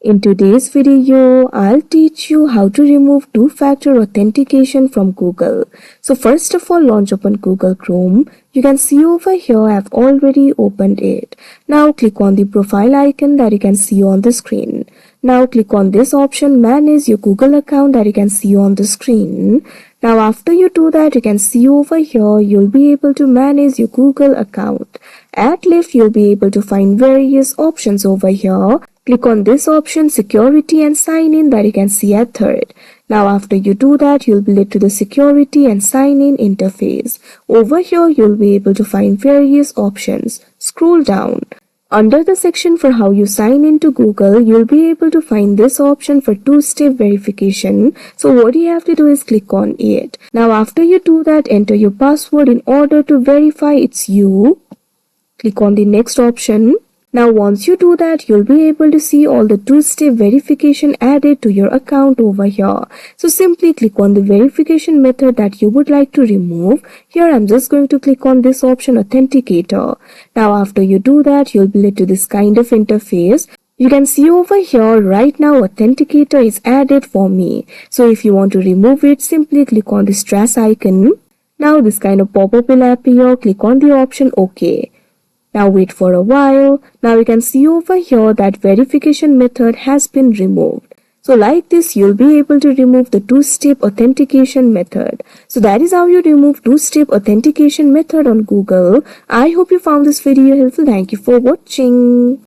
In today's video, I'll teach you how to remove two-factor authentication from Google. So first of all, launch open Google Chrome. You can see over here I've already opened it. Now click on the profile icon that you can see on the screen. Now click on this option, manage your Google account, that you can see on the screen. Now after you do that, you can see over here you'll be able to manage your Google account. At left, you'll be able to find various options over here. Click on this option, security and sign in, that you can see at third. Now after you do that, you'll be led to the security and sign in interface. Over here, you'll be able to find various options. Scroll down. Under the section for how you sign into Google, you'll be able to find this option for two-step verification. So what you have to do is click on it. Now after you do that, enter your password in order to verify it's you. Click on the next option. Now once you do that, you'll be able to see all the two-step verification added to your account over here. So simply click on the verification method that you would like to remove. Here I'm just going to click on this option, Authenticator. Now after you do that, you'll be led to this kind of interface. You can see over here right now Authenticator is added for me. So if you want to remove it, simply click on this trash icon. Now this kind of pop-up will appear. Click on the option OK. Now wait for a while. Now you can see over here that verification method has been removed. So like this, you'll be able to remove the two-step authentication method. So that is how you remove two-step authentication method on Google. I hope you found this video helpful. Thank you for watching.